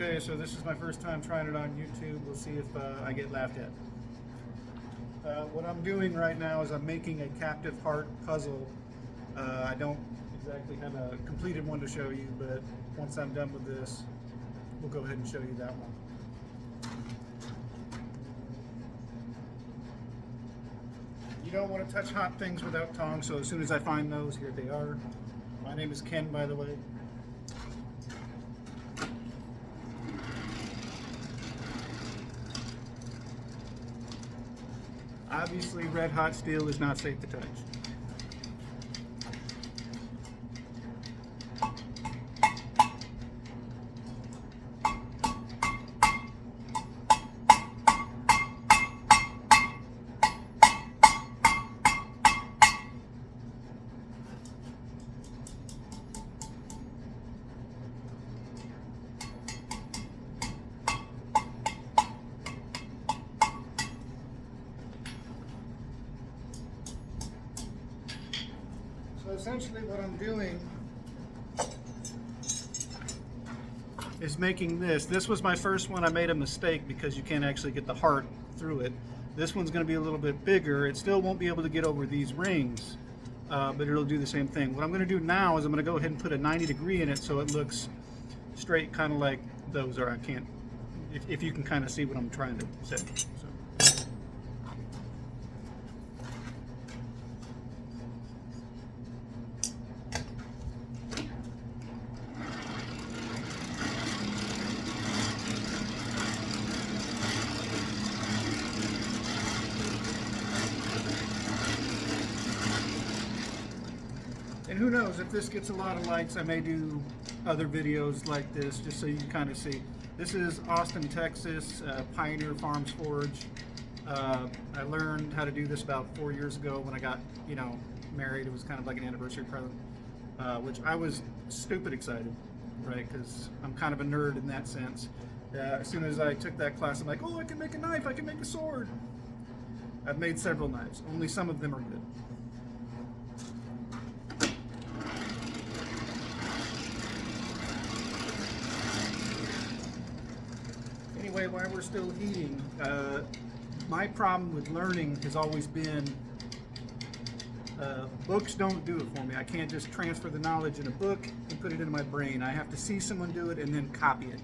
Okay, so this is my first time trying it on YouTube. We'll see if I get laughed at. What I'm doing right now is I'm making a captive heart puzzle. I don't exactly have a completed one to show you, but once I'm done with this, we'll go ahead and show you that one. You don't want to touch hot things without tongs, so as soon as I find those, here they are. My name is Ken, by the way. Obviously, red hot steel is not safe to touch. So essentially what I'm doing is making this. This was my first one. I made a mistake because you can't actually get the heart through it. This one's going to be a little bit bigger. It still won't be able to get over these rings, but it'll do the same thing. What I'm going to do now is I'm going to go ahead and put a 90-degree in it so it looks straight, kind of like those are. I can't, if you can kind of see what I'm trying to say. So. And who knows, if this gets a lot of likes, I may do other videos like this just so you can kind of see. This is Austin, Texas, Pioneer Farms Forge. I learned how to do this about 4 years ago when I got, married. It was kind of like an anniversary present, which I was stupid excited, right? Because I'm kind of a nerd in that sense. As soon as I took that class, I'm like, oh, I can make a knife, I can make a sword. I've made several knives. Only some of them are good. Anyway, while we're still heating, my problem with learning has always been books don't do it for me. I can't just transfer the knowledge in a book and put it into my brain. I have to see someone do it and then copy it.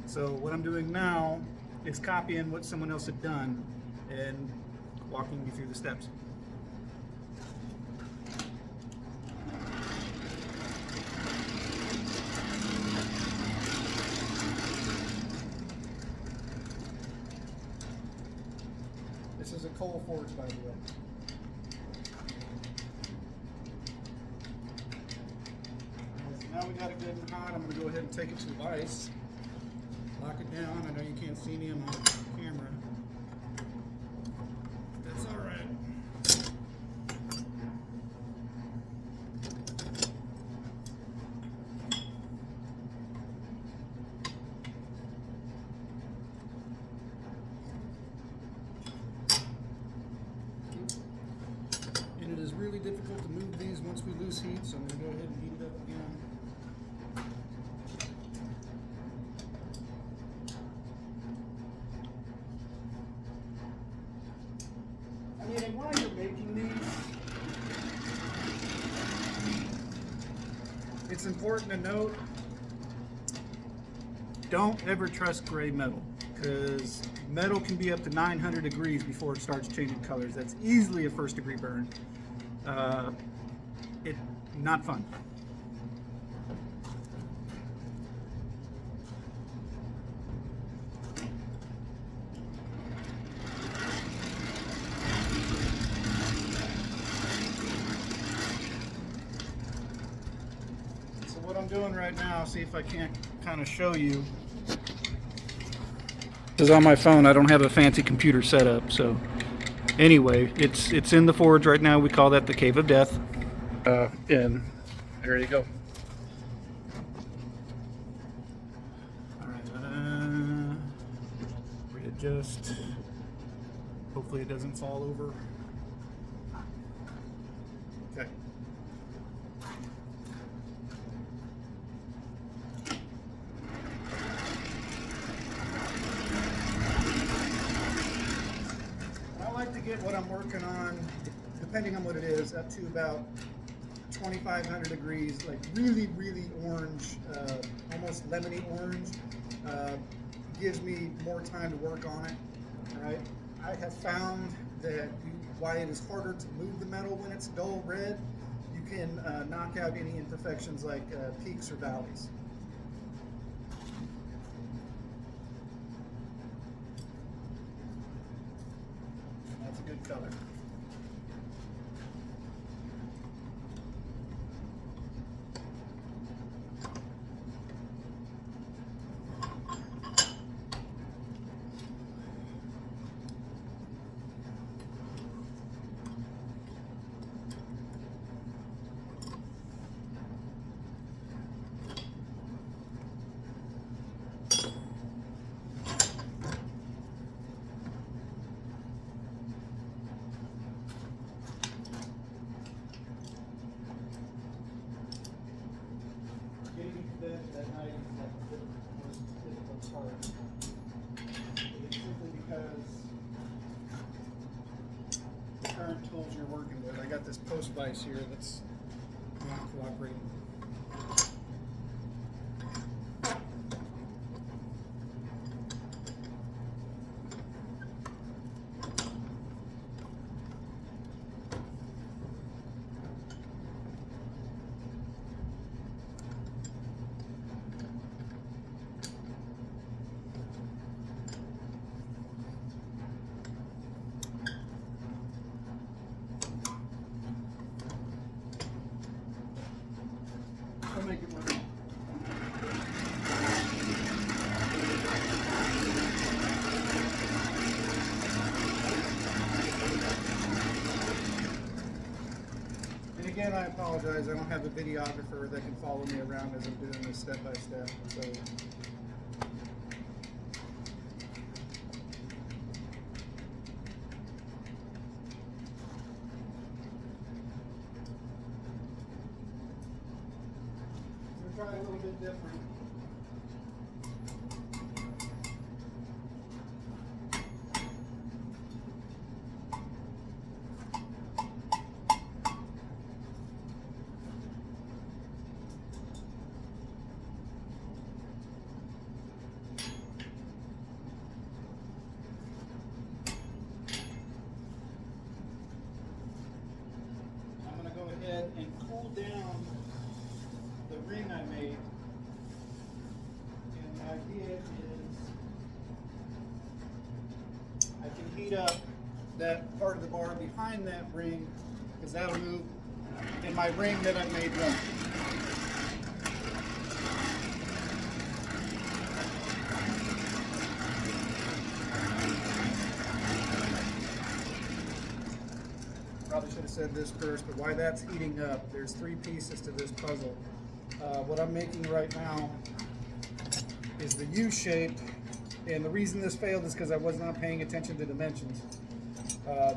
So what I'm doing now is copying what someone else had done and walking you through the steps. This is a coal forge, by the way. Now we got it good and hot. I'm going to go ahead and take it to the vise. Lock it down. I know you can't see me on my camera. That's all right. And it is really difficult to move these once we lose heat, so I'm going to go ahead and heat it up again. And while you're making these, it's important to note, don't ever trust gray metal, because metal can be up to 900 degrees before it starts changing colors. That's easily a first-degree burn. Not fun. So what I'm doing right now, see if I can't kind of show you, because on my phone I don't have a fancy computer set up. So anyway, it's in the forge right now. We call that the Cave of Death. And there you go. All right, readjust. Hopefully it doesn't fall over. Okay. get what I'm working on, depending on what it is, up to about 2,500 degrees, like really, really orange, almost lemony orange. Gives me more time to work on it. All right. I have found that why it is harder to move the metal when it's dull red, you can knock out any imperfections like peaks or valleys. That's a good color. That night is like the most difficult part. It's simply because the current tools you're working with. I got this post vise here that's not cooperating. I'll make it work. And again, I apologize. I don't have a videographer that can follow me around as I'm doing this step by step. So. Try a little bit different. I'm going to go ahead and cool down the ring I made. And the idea is I can heat up that part of the bar behind that ring because that'll move in my ring that I made run. Probably should have said this first, but while that's heating up, there's three pieces to this puzzle. What I'm making right now is the U shape, and the reason this failed is because I was not paying attention to dimensions.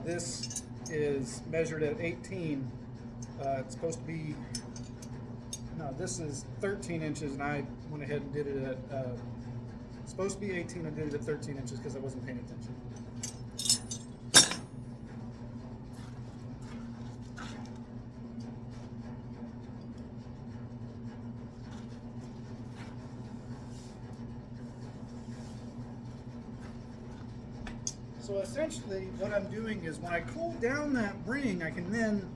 This is measured at 18. It's supposed to be, no, this is 13 inches, and I went ahead and did it at, it's supposed to be 18, I did it at 13 inches because I wasn't paying attention. So essentially what I'm doing is when I cool down that ring, I can then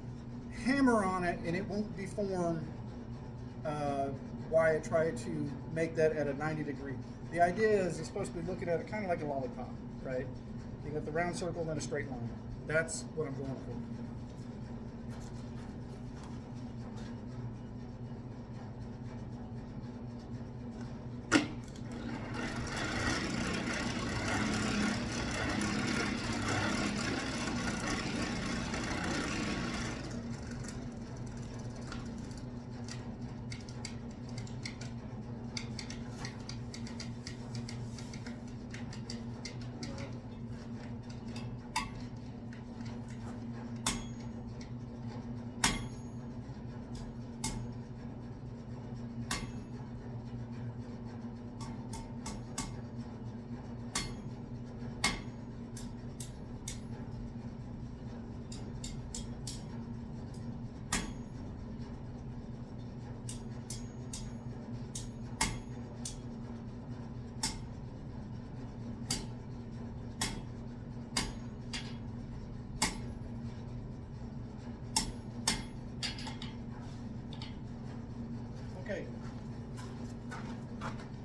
hammer on it and it won't deform while I try to make that at a 90 degree. The idea is you're supposed to be looking at it kind of like a lollipop, right? You got the round circle and then a straight line. That's what I'm going for.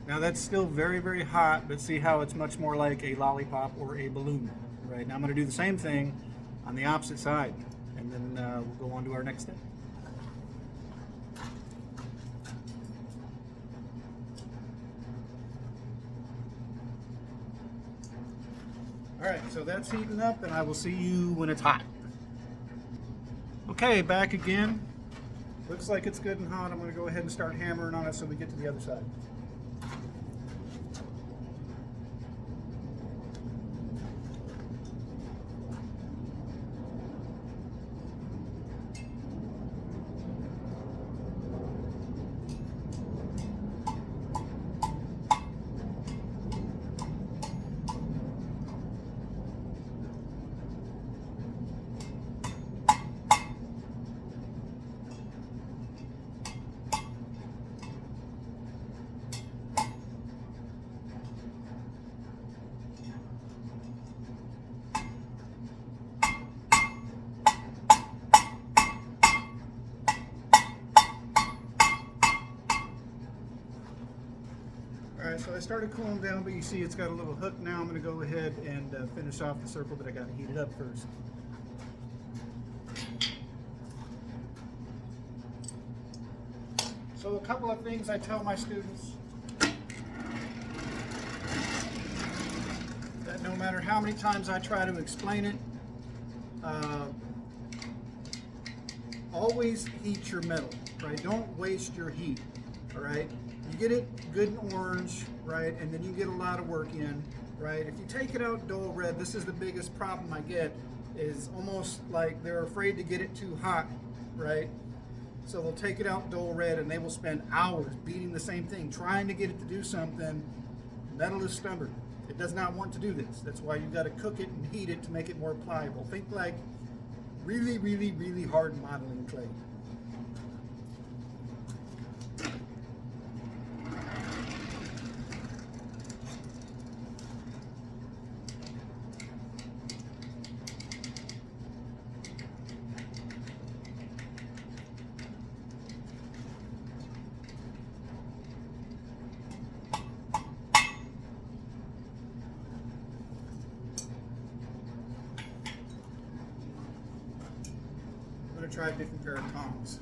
Now that's still very, very hot, but see how it's much more like a lollipop or a balloon, right? Now I'm going to do the same thing on the opposite side, and then we'll go on to our next step. All right, so that's heating up, and I will see you when it's hot. Okay, back again. Looks like it's good and hot. I'm going to go ahead and start hammering on it so we get to the other side. Alright, so I started cooling down, but you see it's got a little hook now. I'm going to go ahead and finish off the circle, but I got to heat it up first. So a couple of things I tell my students, that no matter how many times I try to explain it, always heat your metal, right? Don't waste your heat, all right? You get it good and orange, right? And then you get a lot of work in, right? If you take it out dull red, this is the biggest problem I get, is almost like they're afraid to get it too hot, right? So they'll take it out dull red and they will spend hours beating the same thing, trying to get it to do something. Metal is stubborn. It does not want to do this. That's why you've got to cook it and heat it to make it more pliable. Think like really, really, really hard modeling clay. I'm going to try a different pair of tongs.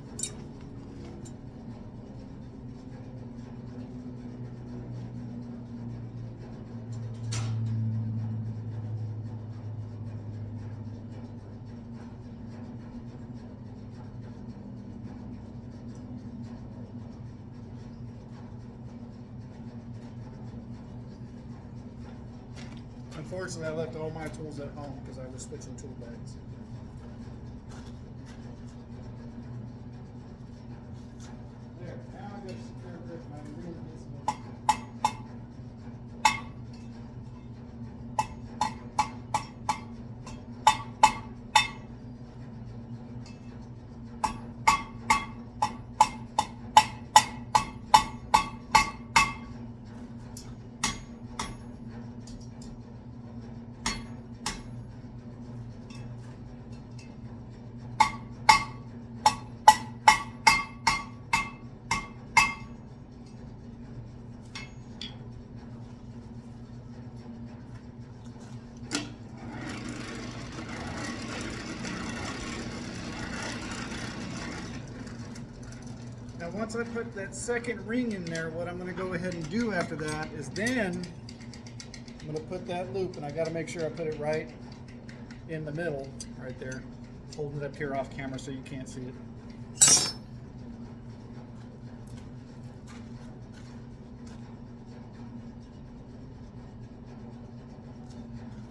Unfortunately, I left all my tools at home because I was switching tool bags. There, now I got a secure grip and I'm really visible. Now once I put that second ring in there, what I'm going to go ahead and do after that is then I'm going to put that loop, and I got to make sure I put it right in the middle, right there. Holding it up here off camera so you can't see it.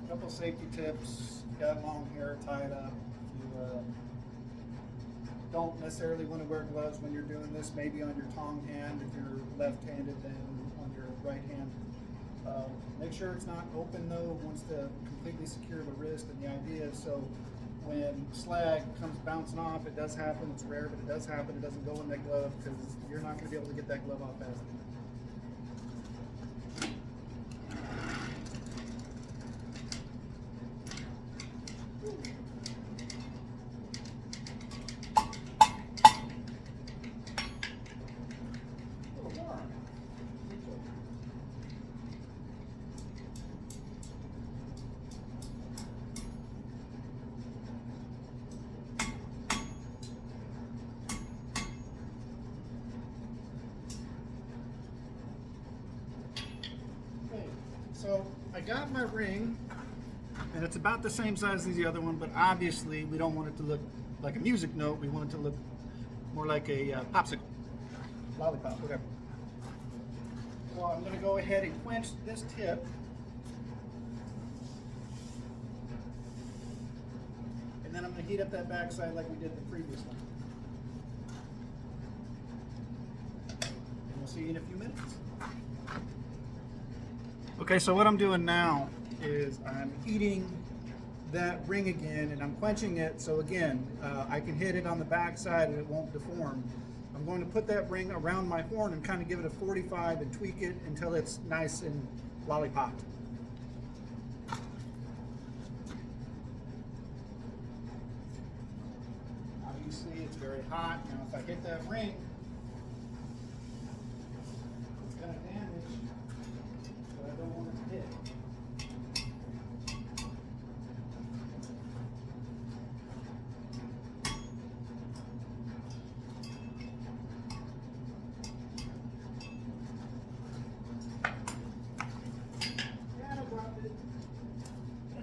A couple safety tips. Got long hair, tie it up. If you don't necessarily want to wear gloves when you're doing this, maybe on your tong hand. If you're left-handed, then on your right hand. Make sure it's not open though. Wants to completely secure the wrist, and the idea is so when slag comes bouncing off, it does happen. It's rare, but it does happen. It doesn't go in that glove because you're not going to be able to get that glove off fast enough. So I got my ring, and it's about the same size as the other one, but obviously we don't want it to look like a music note. We want it to look more like a popsicle, lollipop, whatever. So I'm going to go ahead and quench this tip. And then I'm going to heat up that backside like we did the previous one. And we'll see you in a few minutes. Okay, so what I'm doing now is I'm heating that ring again, and I'm quenching it, so again, I can hit it on the back side and it won't deform. I'm going to put that ring around my horn and kind of give it a 45 and tweak it until it's nice and lollipopped. Obviously, it's very hot. Now, if I hit that ring, it's going to damage what I don't want it to hit.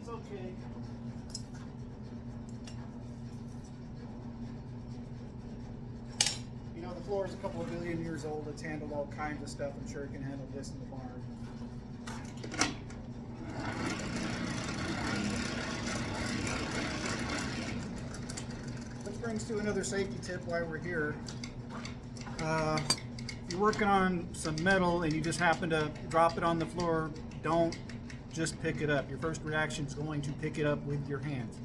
Okay. You know, the floor is a couple of billion years old. It's handled all kinds of stuff. I'm sure it can handle this in the barn. Which brings to another safety tip while we're here. If you're working on some metal and you just happen to drop it on the floor, don't just pick it up. Your first reaction is going to pick it up with your hands.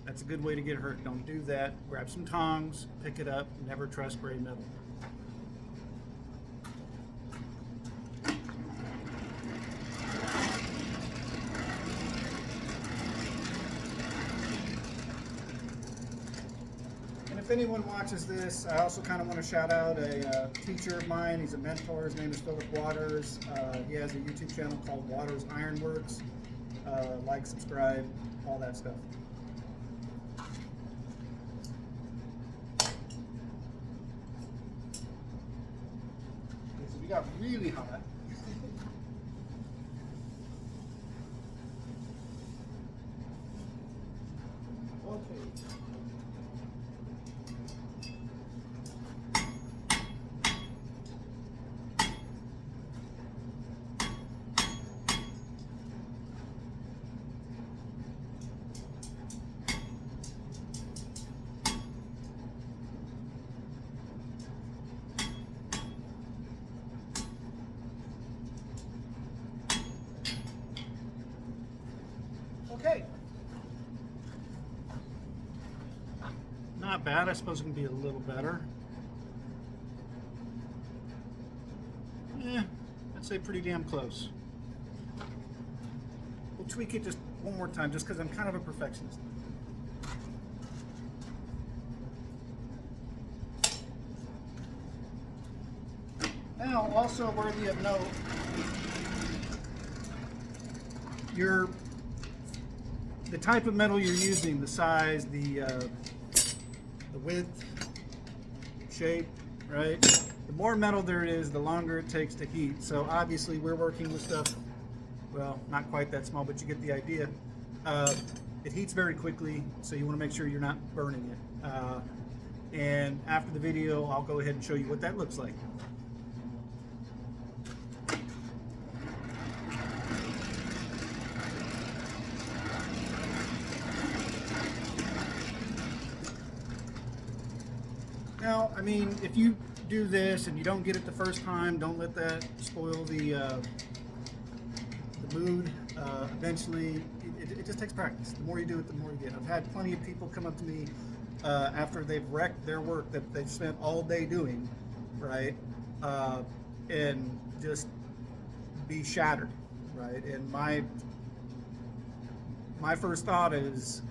That's a good way to get hurt. Don't do that. Grab some tongs, pick it up. Never trust gray metal. And if anyone watches this, I also kind of want to shout out a teacher of mine. He's a mentor. His name is Philip Waters. He has a YouTube channel called Waters Ironworks. Like, subscribe, all that stuff. Okay, so we got really hot. Okay. Okay. Not bad. I suppose it can be a little better. I'd say pretty damn close. We'll tweak it just one more time, just because I'm kind of a perfectionist. Now, also worthy of note, the type of metal you're using, the size, the width, shape, right? The more metal there is, the longer it takes to heat. So obviously we're working with stuff, well, not quite that small, but you get the idea. It heats very quickly, so you want to make sure you're not burning it. And after the video, I'll go ahead and show you what that looks like. Now, I mean, if you do this and you don't get it the first time, don't let that spoil the mood. Eventually, it just takes practice. The more you do it, the more you get. I've had plenty of people come up to me after they've wrecked their work that they've spent all day doing, right? And just be shattered, right? And my first thought is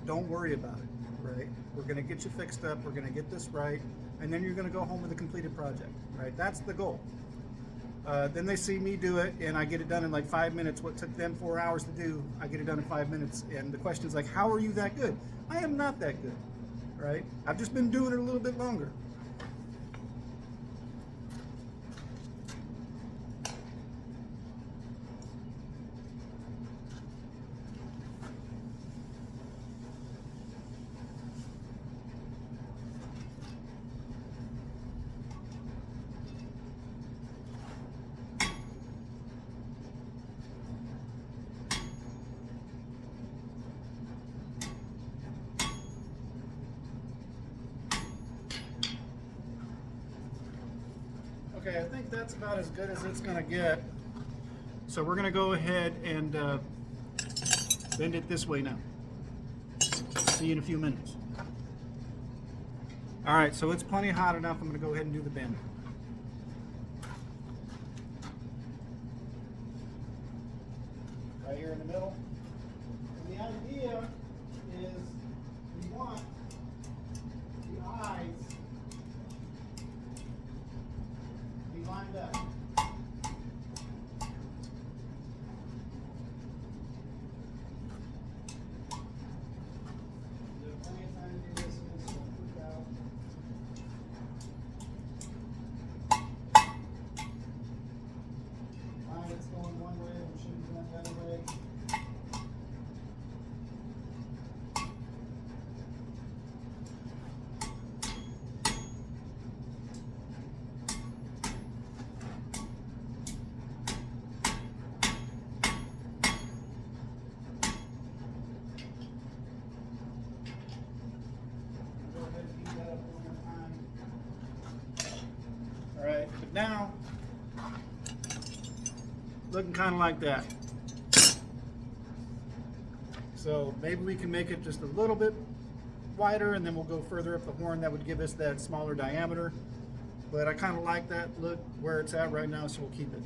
don't worry about it, right? We're going to get you fixed up. We're going to get this right. And then you're going to go home with a completed project, right? That's the goal. Then they see me do it, and I get it done in like 5 minutes. What took them 4 hours to do, I get it done in 5 minutes. And the question is like, how are you that good? I am not that good, right? I've just been doing it a little bit longer. Okay, I think that's about as good as it's gonna get. So we're gonna go ahead and bend it this way now. See you in a few minutes. All right, so it's plenty hot enough. I'm gonna go ahead and do the bend. Right here in the middle. And the idea is we want the eyes to be lined up. There's plenty of time to do this, and this will work out. Line it's going one way, we should be going the other way. All right, but now, looking kind of like that. So maybe we can make it just a little bit wider, and then we'll go further up the horn. That would give us that smaller diameter. But I kind of like that look where it's at right now, so we'll keep it.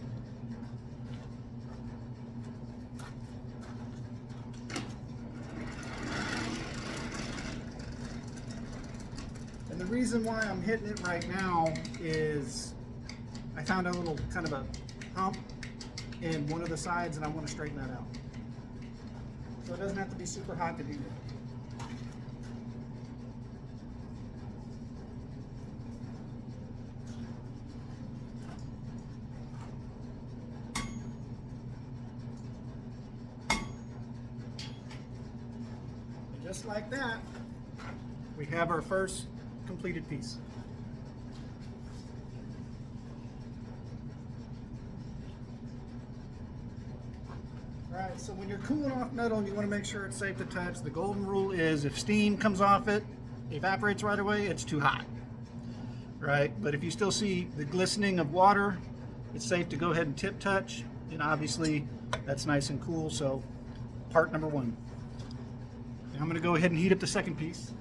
And the reason why I'm hitting it right now is I found a little kind of a hump in one of the sides, and I want to straighten that out. So it doesn't have to be super hot to do that. And just like that, we have our first completed piece. Alright, so when you're cooling off metal, you want to make sure it's safe to touch. The golden rule is if steam comes off it, evaporates right away, it's too hot. Right? But if you still see the glistening of water, it's safe to go ahead and tip touch. And obviously, that's nice and cool. So, part number one. Now I'm going to go ahead and heat up the second piece.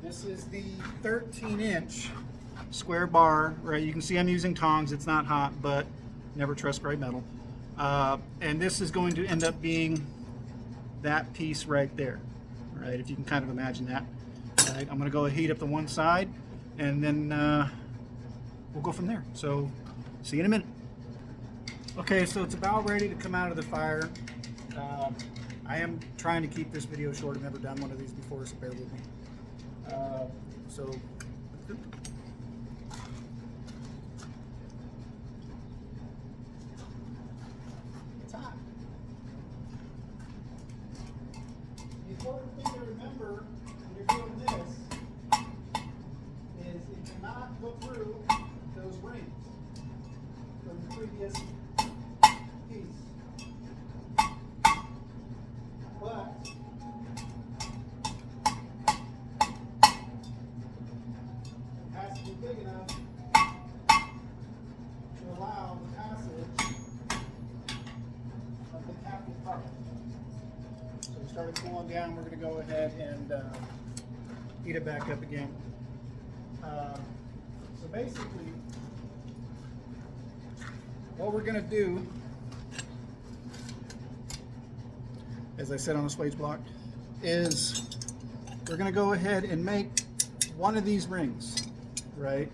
This is the 13-inch square bar, right? You can see I'm using tongs. It's not hot, but never trust gray metal. And this is going to end up being that piece right there, right? If you can kind of imagine that. All right, I'm going to go heat up the one side, and then we'll go from there. So, see you in a minute. Okay, so it's about ready to come out of the fire. I am trying to keep this video short. I've never done one of these before, so bear with me. So it's hot. The important thing to remember when you're doing this is it cannot go through those rings from the previous piece. But big enough to allow the passage of the captive part. So we started cooling down. We're going to go ahead and heat it back up again. So basically, what we're going to do, as I said on the swage block, is we're going to go ahead and make one of these rings. Right?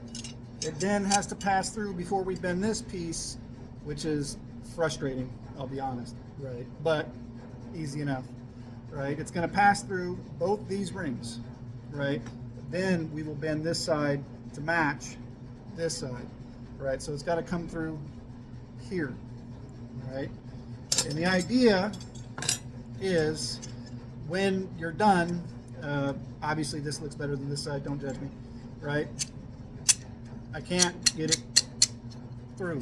It then has to pass through before we bend this piece, which is frustrating, I'll be honest, right? But easy enough, right? It's going to pass through both these rings, right? Then we will bend this side to match this side, right? So it's got to come through here, right? And the idea is when you're done, obviously this looks better than this side, don't judge me, right? I can't get it through,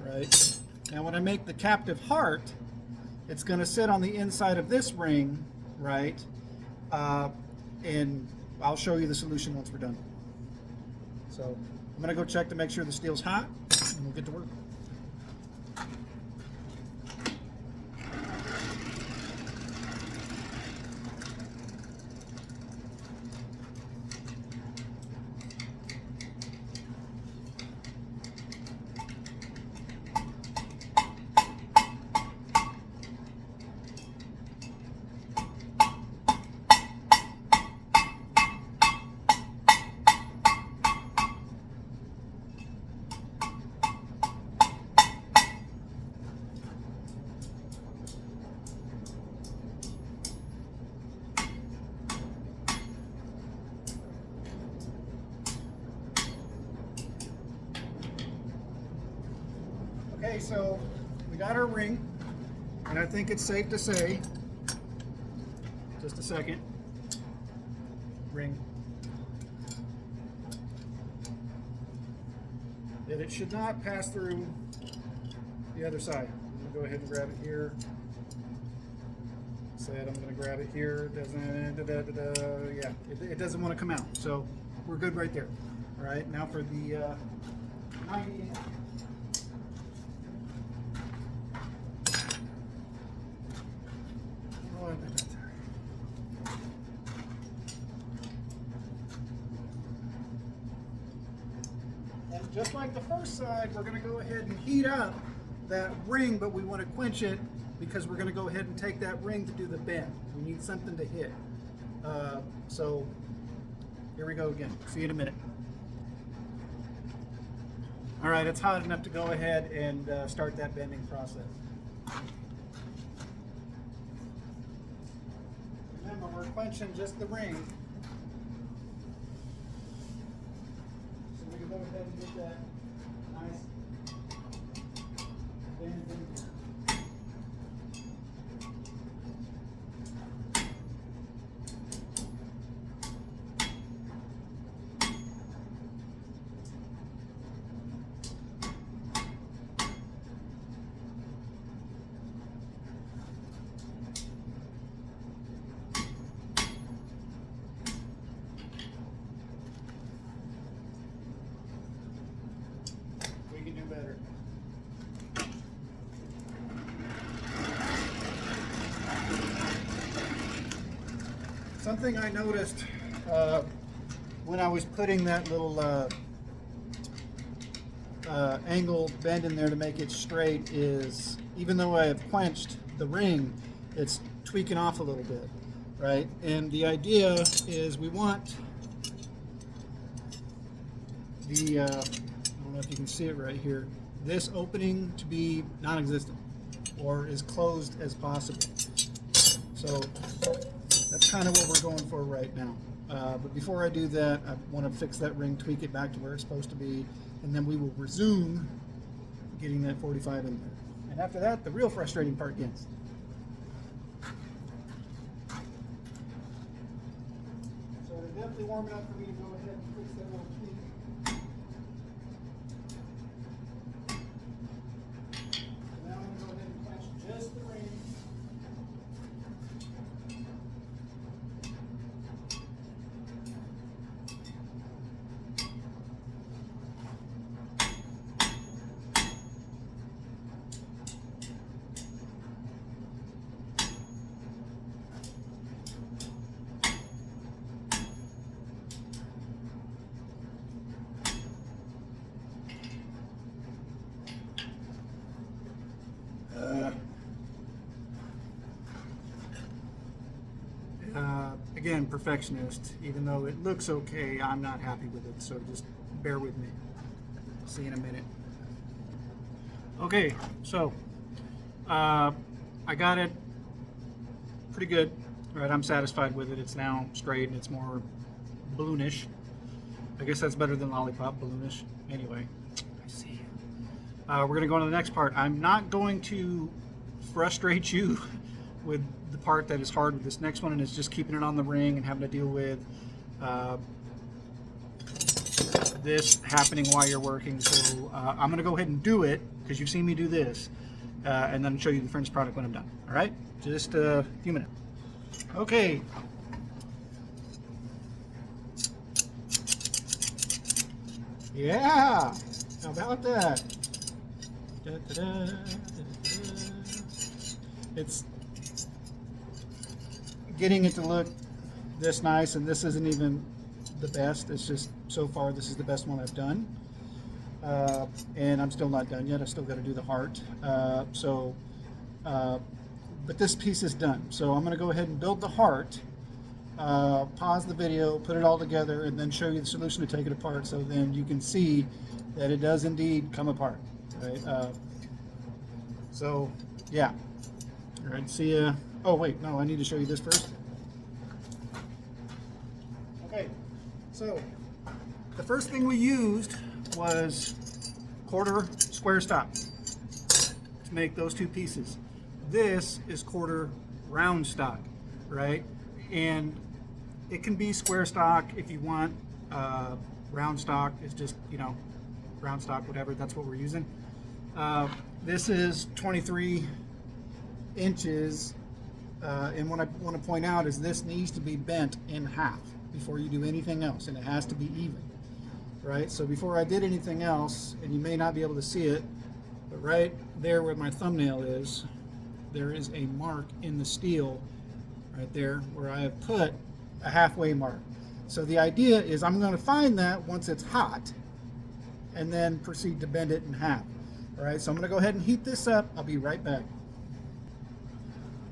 right? Now when I make the captive heart, it's going to sit on the inside of this ring right? And I'll show you the solution once we're done. So I'm gonna go check to make sure the steel's hot, and we'll get to work. Okay, so we got our ring, and I think it's safe to say, just a second, ring, that it should not pass through the other side. I'm gonna go ahead and grab it here. Said I'm gonna grab it here. It doesn't, yeah, it doesn't want to come out. So we're good right there. All right, now for the 90. And just like the first side, we're going to go ahead and heat up that ring, but we want to quench it because we're going to go ahead and take that ring to do the bend. We need something to hit. So here we go again. See you in a minute. All right, it's hot enough to go ahead and start that bending process. Remember, we're quenching just the ring. So we can go ahead and get that nice bend in there. We can do better. Something I noticed when I was putting that little angle bend in there to make it straight is, even though I have quenched the ring, it's tweaking off a little bit, right? And the idea is we want the, I don't know if you can see it right here, this opening to be non-existent or as closed as possible. So that's kind of what we're going for right now. But before I do that, I want to fix that ring, tweak it back to where it's supposed to be, and then we will resume getting that 45 in there. And after that, the real frustrating part begins. So they're definitely warm enough for me to go ahead and fix that little tweak. Now I'm going to go ahead and clench just the ring. Again, perfectionist. Even though it looks okay, I'm not happy with it, so just bear with me. See you in a minute. Okay, so I got it pretty good. Right, I'm satisfied with it. It's now straight and it's more balloonish. I guess that's better than lollipop, balloonish. Anyway, I see you. We're going to go on to the next part. I'm not going to frustrate you with the part that is hard with this next one, and it's just keeping it on the ring and having to deal with this happening while you're working. So I'm going to go ahead and do it because you've seen me do this, and then show you the finished product when I'm done. All right, just a few minutes. Okay. Yeah, how about that? Da, da, da, da, da. It's getting it to look this nice, and this isn't even the best. It's just, so far, this is the best one I've done. And I'm still not done yet. I still got to do the heart. But this piece is done. So I'm going to go ahead and build the heart, pause the video, put it all together, and then show you the solution to take it apart, so then you can see that it does indeed come apart. Right? So yeah. All right. See ya. Oh wait, no, I need to show you this first. Okay. So the first thing we used was quarter square stock to make those two pieces. This is quarter round stock, right? And it can be square stock if you want. Round stock is just, round stock, whatever, that's what we're using. This is 23 inches, and what I want to point out is this needs to be bent in half before you do anything else, and it has to be even, right? So before I did anything else, and you may not be able to see it, but right there where my thumbnail is, there is a mark in the steel right there where I have put a halfway mark. So the idea is I'm going to find that once it's hot and then proceed to bend it in half. All right, so I'm going to go ahead and heat this up. I'll be right back.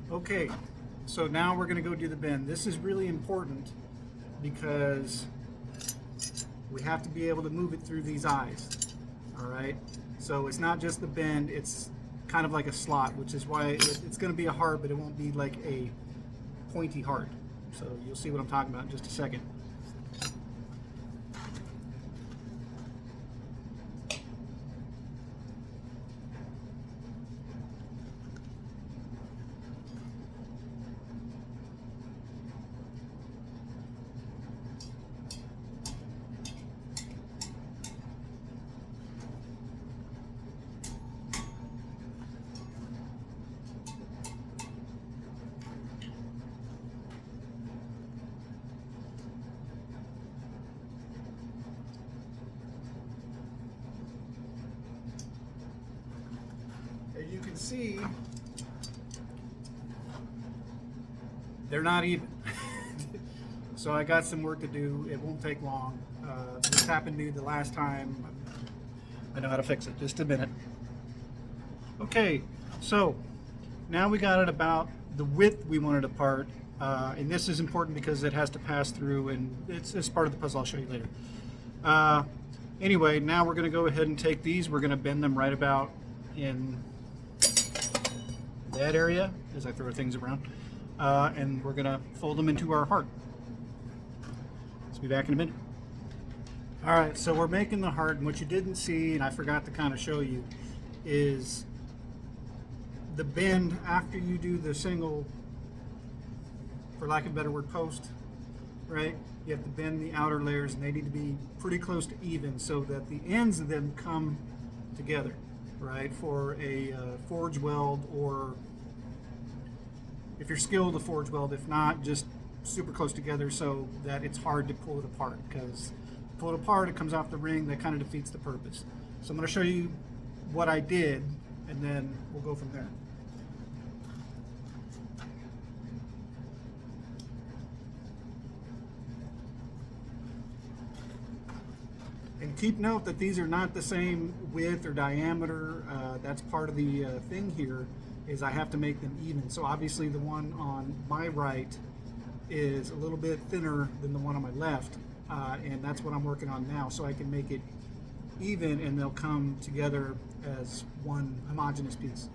Okay, so now we're going to go do the bend. This is really important because we have to be able to move it through these eyes. All right, so it's not just the bend, it's kind of like a slot, which is why it's going to be a heart, but it won't be like a pointy heart. So you'll see what I'm talking about in just a second. As you can see, they're not even. So I got some work to do. It won't take long. This happened to me the last time. I know how to fix it. Just a minute. Okay, so now we got it about the width we wanted apart. And this is important because it has to pass through, and it's part of the puzzle. I'll show you later. Anyway, now we're going to go ahead and take these. We're going to bend them right about in that area as I throw things around, and we're gonna fold them into our heart. Let's be back in a minute. All right, so we're making the heart, and what you didn't see, and I forgot to kind of show you, is the bend after you do the single, for lack of a better word, post, right? You have to bend the outer layers, and they need to be pretty close to even so that the ends of them come together, right? For a forge weld, or if you're skilled, a forge weld. If not, just super close together so that it's hard to pull it apart, because pull it apart, it comes off the ring, that kind of defeats the purpose. So I'm going to show you what I did, and then we'll go from there. And keep note that these are not the same width or diameter. That's part of the thing here, is I have to make them even. So obviously the one on my right is a little bit thinner than the one on my left, and that's what I'm working on now, so I can make it even and they'll come together as one homogeneous piece.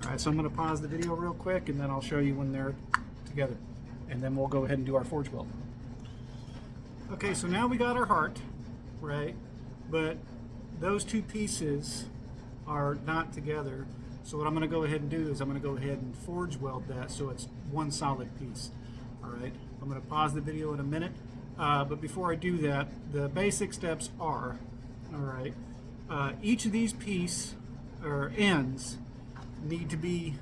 Alright, so I'm going to pause the video real quick, and then I'll show you when they're together, and then we'll go ahead and do our forge weld. Okay, so now we got our heart, right? But those two pieces are not together. So what I'm going to go ahead and do is I'm going to go ahead and forge weld that so it's one solid piece. All right, I'm going to pause the video in a minute. But before I do that, the basic steps are, all right, each of these pieces or ends need to be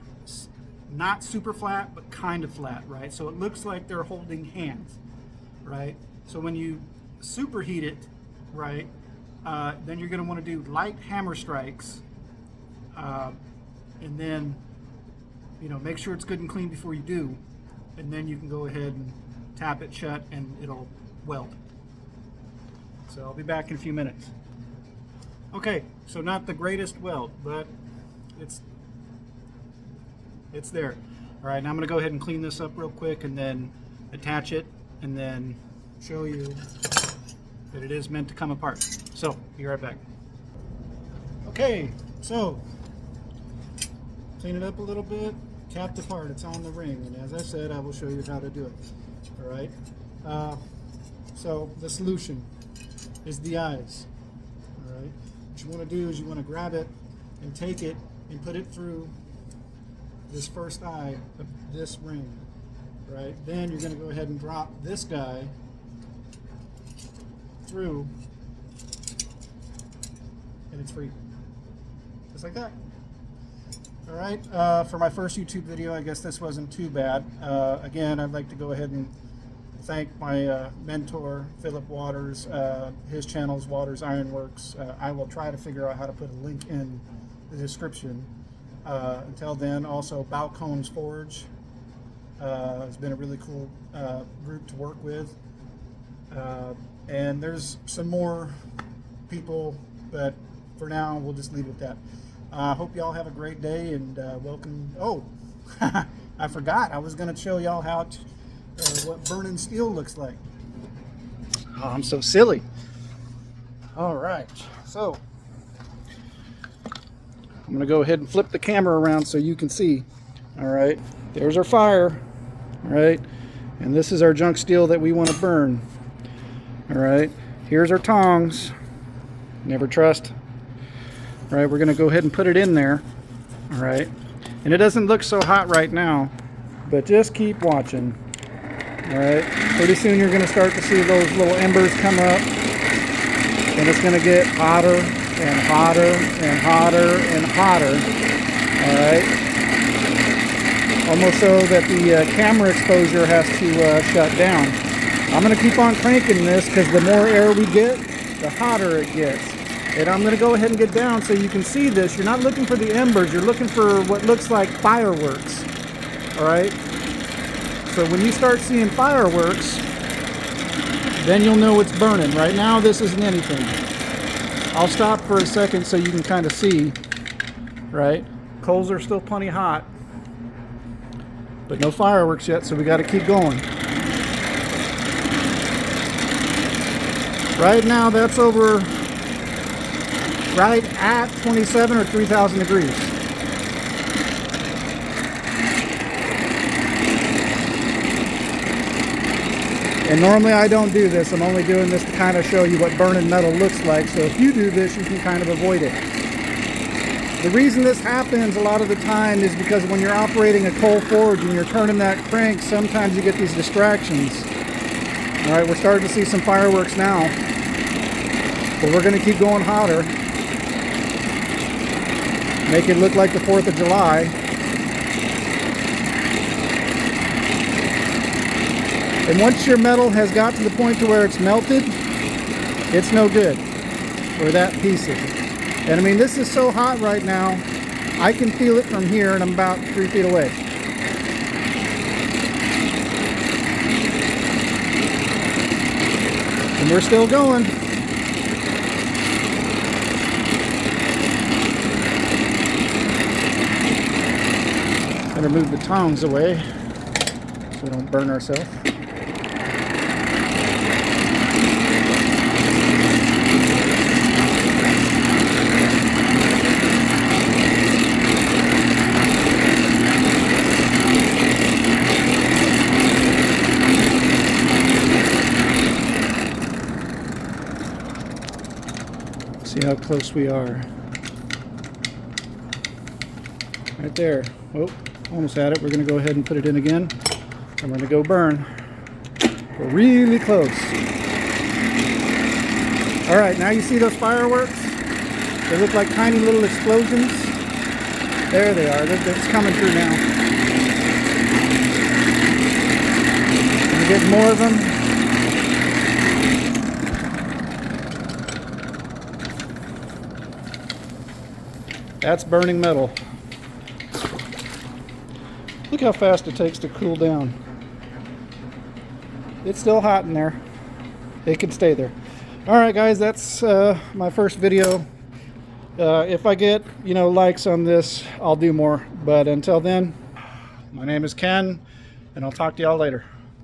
not super flat, but kind of flat, right? So it looks like they're holding hands, right? So when you superheat it, right, then you're going to want to do light hammer strikes, and then, you know, make sure it's good and clean before you do, and then you can go ahead and tap it shut and it'll weld. So I'll be back in a few minutes. Okay, so not the greatest weld, but it's there. All right, now I'm going to go ahead and clean this up real quick and then attach it and then show you that it is meant to come apart. So, be right back. Okay, so clean it up a little bit, tap the part, it's on the ring, and as I said, I will show you how to do it. All right, so the solution is the eyes. All right, what you want to do is you want to grab it and take it and put it through this first eye of this ring. Right, then you're going to go ahead and drop this guy through, and it's free, just like that. All right, for my first YouTube video, I guess this wasn't too bad. Again, I'd like to go ahead and thank my mentor, Philip Waters. His channel is Waters Ironworks. I will try to figure out how to put a link in the description. Until then, also Balcones Forge. It's been a really cool group to work with. And there's some more people, but for now, we'll just leave it at that. I hope y'all have a great day and welcome. Oh, I forgot. I was going to show y'all how what burning steel looks like. Oh, I'm so silly. All right, so I'm going to go ahead and flip the camera around so you can see. All right, there's our fire. All right, and this is our junk steel that we want to burn. All right, here's our tongs. Never trust. All right, we're going to go ahead and put it in there. All right, and it doesn't look so hot right now, but just keep watching. All right, pretty soon you're going to start to see those little embers come up, and it's going to get hotter and hotter and hotter and hotter. All right, almost so that the camera exposure has to shut down. I'm going to keep on cranking this because the more air we get, the hotter it gets. And I'm going to go ahead and get down so you can see this. You're not looking for the embers, you're looking for what looks like fireworks. All right? So when you start seeing fireworks, then you'll know it's burning. Right now, this isn't anything. I'll stop for a second so you can kind of see, right? Coals are still plenty hot, but no fireworks yet, so we got to keep going. Right now, that's over right at 27 or 3,000 degrees. And normally I don't do this. I'm only doing this to kind of show you what burning metal looks like. So if you do this, you can kind of avoid it. The reason this happens a lot of the time is because when you're operating a coal forge and you're turning that crank, sometimes you get these distractions. All right, we're starting to see some fireworks now, but we're going to keep going hotter. Make it look like the 4th of July. And once your metal has got to the point to where it's melted, it's no good for that piece of it. And I mean, this is so hot right now, I can feel it from here and I'm about 3 feet away. And we're still going. Better move the tongs away so we don't burn ourselves. See how close we are. Right there. Oh, almost had it. We're going to go ahead and put it in again. I'm going to go burn. We're really close. All right, now you see those fireworks? They look like tiny little explosions. There they are. It's coming through now. And we get more of them. That's burning metal. Look how fast it takes to cool down. It's still hot in there. It can stay there. All right, guys, that's my first video. If I get, likes on this, I'll do more. But until then, my name is Ken, and I'll talk to y'all later.